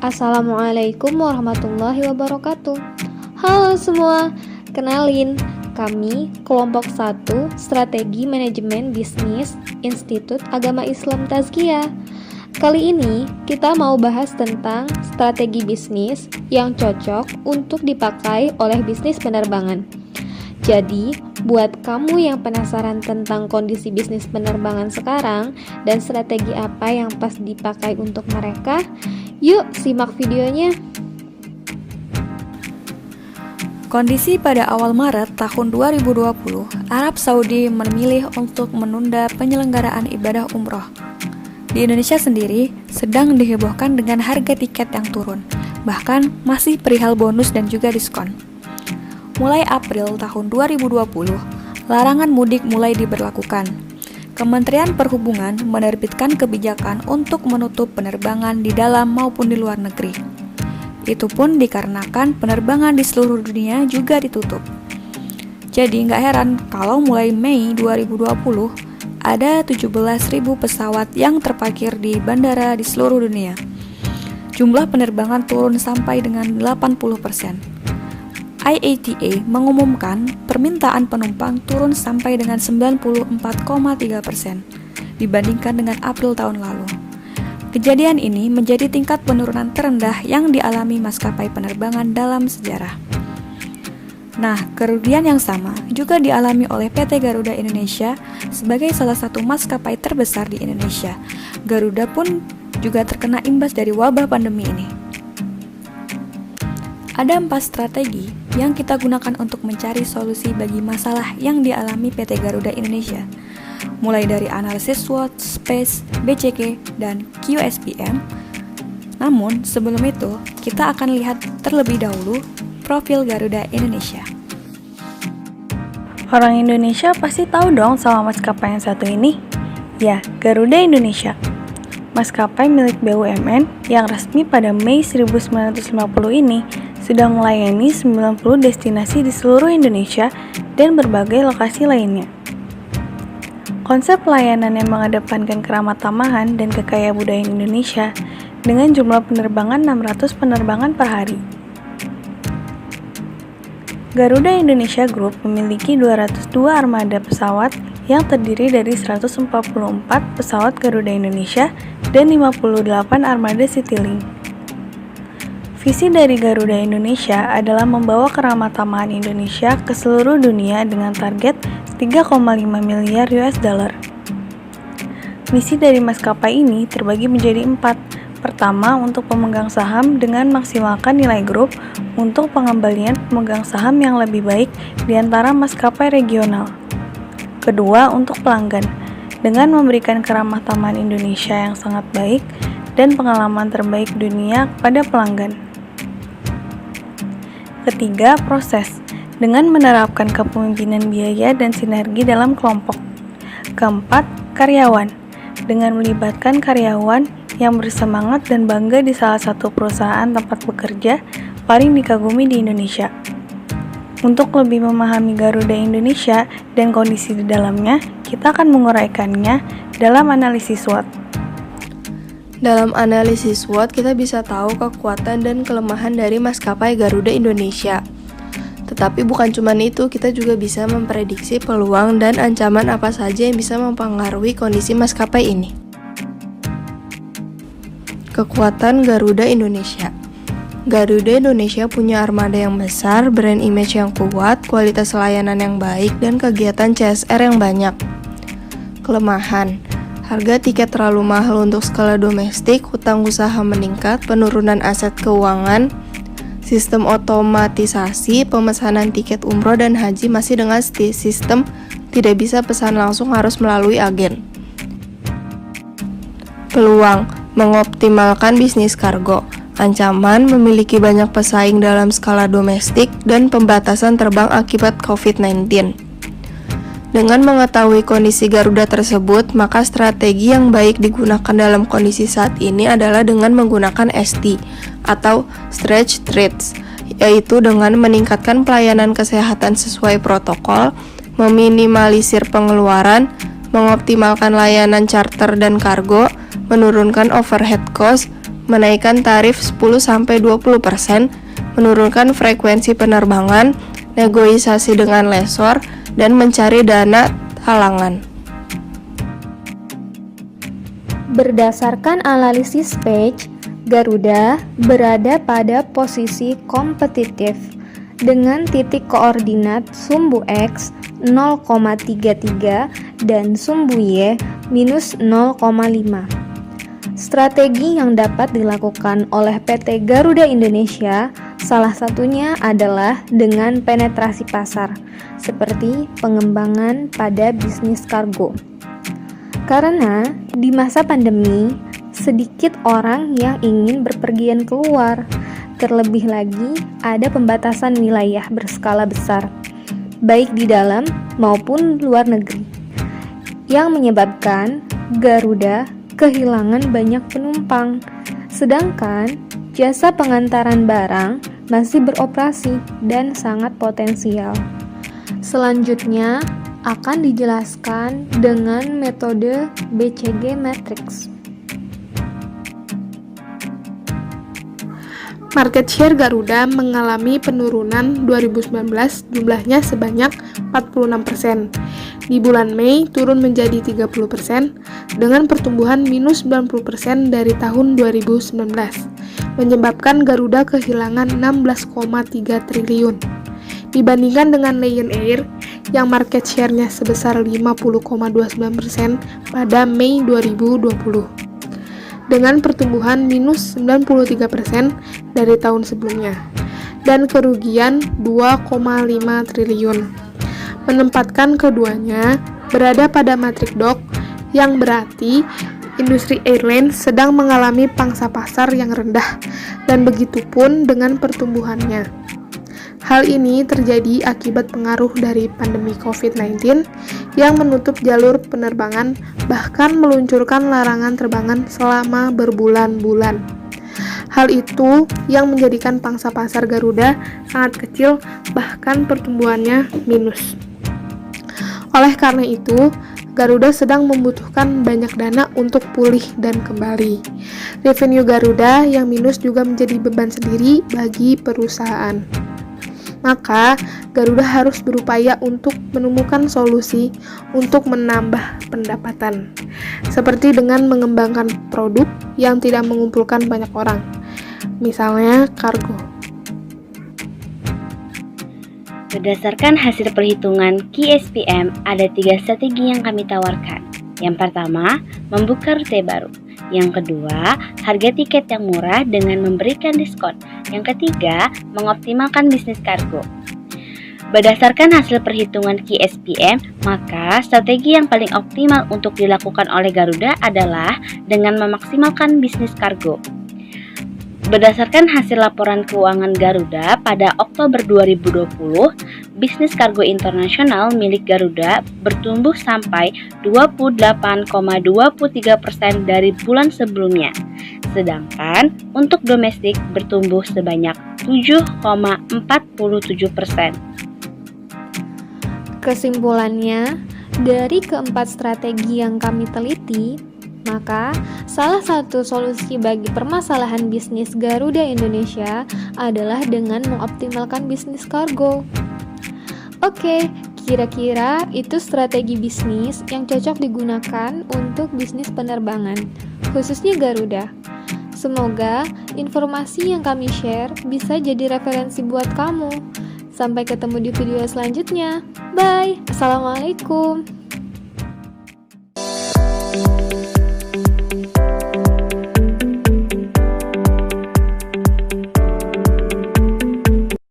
Assalamualaikum warahmatullahi wabarakatuh. Halo semua, kenalin, kami kelompok 1 Strategi Manajemen Bisnis Institut Agama Islam Tazkiyah. Kali ini kita mau bahas tentang strategi bisnis yang cocok untuk dipakai oleh bisnis penerbangan. Jadi, buat kamu yang penasaran tentang kondisi bisnis penerbangan sekarang dan strategi apa yang pas dipakai untuk mereka, yuk simak videonya. Kondisi pada awal Maret tahun 2020, Arab Saudi memilih untuk menunda penyelenggaraan ibadah umroh. Di Indonesia sendiri sedang dihebohkan dengan harga tiket yang turun, bahkan masih perihal bonus dan juga diskon. Mulai April tahun 2020, larangan mudik mulai diberlakukan. Kementerian Perhubungan menerbitkan kebijakan untuk menutup penerbangan di dalam maupun di luar negeri. Itu pun dikarenakan penerbangan di seluruh dunia juga ditutup. Jadi nggak heran kalau mulai Mei 2020 ada 17.000 pesawat yang terparkir di bandara di seluruh dunia. Jumlah penerbangan turun sampai dengan 80%. IATA mengumumkan permintaan penumpang turun sampai dengan 94,3% dibandingkan dengan April tahun lalu. Kejadian ini menjadi tingkat penurunan terendah yang dialami maskapai penerbangan dalam sejarah. Nah, kerugian yang sama juga dialami oleh PT Garuda Indonesia sebagai salah satu maskapai terbesar di Indonesia. Garuda pun juga terkena imbas dari wabah pandemi ini. Ada 4 strategi yang kita gunakan untuk mencari solusi bagi masalah yang dialami PT Garuda Indonesia, mulai dari analisis SWOT, SPACE, BCG, dan QSPM. Namun, sebelum itu, kita akan lihat terlebih dahulu profil Garuda Indonesia. Orang Indonesia pasti tahu dong sama maskapai yang satu ini. Ya, Garuda Indonesia. Maskapai milik BUMN yang resmi pada Mei 1950 ini sudah melayani 90 destinasi di seluruh Indonesia dan berbagai lokasi lainnya. Konsep pelayanan yang mengedepankan keramat-tamahan dan kekayaan budaya Indonesia dengan jumlah penerbangan 600 penerbangan per hari. Garuda Indonesia Group memiliki 202 armada pesawat yang terdiri dari 144 pesawat Garuda Indonesia dan 58 armada Citylink. Visi dari Garuda Indonesia adalah membawa keramat-tamahan Indonesia ke seluruh dunia dengan target 3,5 miliar US dollar. Misi dari maskapai ini terbagi menjadi 4. Pertama, untuk pemegang saham dengan maksimalkan nilai grup untuk pengembalian pemegang saham yang lebih baik di antara maskapai regional. Kedua, untuk pelanggan dengan memberikan keramat-tamahan Indonesia yang sangat baik dan pengalaman terbaik dunia kepada pelanggan. Ketiga, proses dengan menerapkan kepemimpinan biaya dan sinergi dalam kelompok. Keempat, karyawan dengan melibatkan karyawan yang bersemangat dan bangga di salah satu perusahaan tempat bekerja paling dikagumi di Indonesia. Untuk lebih memahami Garuda Indonesia dan kondisi di dalamnya, kita akan menguraikannya dalam analisis SWOT. Dalam analisis SWOT, kita bisa tahu kekuatan dan kelemahan dari maskapai Garuda Indonesia. Tetapi bukan cuma itu, kita juga bisa memprediksi peluang dan ancaman apa saja yang bisa mempengaruhi kondisi maskapai ini. Kekuatan Garuda Indonesia. Garuda Indonesia punya armada yang besar, brand image yang kuat, kualitas layanan yang baik, dan kegiatan CSR yang banyak. Kelemahan. Harga tiket terlalu mahal untuk skala domestik, hutang usaha meningkat, penurunan aset keuangan, sistem otomatisasi, pemesanan tiket umroh dan haji masih dengan sistem tidak bisa pesan langsung, harus melalui agen. Peluang, mengoptimalkan bisnis kargo. Ancaman, memiliki banyak pesaing dalam skala domestik dan pembatasan terbang akibat COVID-19. Dengan mengetahui kondisi Garuda tersebut, maka strategi yang baik digunakan dalam kondisi saat ini adalah dengan menggunakan ST atau Stretch Trades, yaitu dengan meningkatkan pelayanan kesehatan sesuai protokol, meminimalisir pengeluaran, mengoptimalkan layanan charter dan kargo, menurunkan overhead cost, menaikkan tarif 10-20%, menurunkan frekuensi penerbangan, negosiasi dengan lessor, dan mencari dana talangan. Berdasarkan analisis Page, Garuda berada pada posisi kompetitif dengan titik koordinat sumbu X 0,33 dan sumbu Y minus 0,5. Strategi yang dapat dilakukan oleh PT Garuda Indonesia salah satunya adalah dengan penetrasi pasar, seperti pengembangan pada bisnis kargo. Karena di masa pandemi, sedikit orang yang ingin berpergian keluar. Terlebih lagi, ada pembatasan wilayah berskala besar, baik di dalam maupun luar negeri, yang menyebabkan Garuda kehilangan banyak penumpang. Sedangkan jasa pengantaran barang masih beroperasi dan sangat potensial. Selanjutnya akan dijelaskan dengan metode BCG Matrix. Market share Garuda mengalami penurunan 2019 jumlahnya sebanyak 46%. Di bulan Mei turun menjadi 30% dengan pertumbuhan minus 90% dari tahun 2019, menyebabkan Garuda kehilangan 16,3 triliun. Dibandingkan dengan Lion Air yang market share-nya sebesar 50,29% pada Mei 2020 dengan pertumbuhan minus 93% dari tahun sebelumnya dan kerugian 2,5 triliun, menempatkan keduanya berada pada matriks DOC yang berarti industri airline sedang mengalami pangsa pasar yang rendah dan begitupun dengan pertumbuhannya. Hal ini terjadi akibat pengaruh dari pandemi COVID-19 yang menutup jalur penerbangan, bahkan meluncurkan larangan terbangan selama berbulan-bulan. Hal itu yang menjadikan pangsa pasar Garuda sangat kecil, bahkan pertumbuhannya minus. Oleh karena itu, Garuda sedang membutuhkan banyak dana untuk pulih dan kembali. Revenue Garuda yang minus juga menjadi beban sendiri bagi perusahaan. Maka, Garuda harus berupaya untuk menemukan solusi untuk menambah pendapatan, seperti dengan mengembangkan produk yang tidak mengumpulkan banyak orang, misalnya kargo. Berdasarkan hasil perhitungan KSPM, ada 3 strategi yang kami tawarkan. Yang pertama, membuka rute baru. Yang kedua, harga tiket yang murah dengan memberikan diskon. Yang ketiga, mengoptimalkan bisnis kargo. Berdasarkan hasil perhitungan KSPM, maka strategi yang paling optimal untuk dilakukan oleh Garuda adalah dengan memaksimalkan bisnis kargo. Berdasarkan hasil laporan keuangan Garuda pada Oktober 2020, bisnis kargo internasional milik Garuda bertumbuh sampai 28,23% dari bulan sebelumnya. Sedangkan untuk domestik bertumbuh sebanyak 7,47%. Kesimpulannya, dari keempat strategi yang kami teliti, maka salah satu solusi bagi permasalahan bisnis Garuda Indonesia adalah dengan mengoptimalkan bisnis kargo. Oke, kira-kira itu strategi bisnis yang cocok digunakan untuk bisnis penerbangan, khususnya Garuda. Semoga informasi yang kami share bisa jadi referensi buat kamu. Sampai ketemu di video selanjutnya. Bye. Assalamualaikum.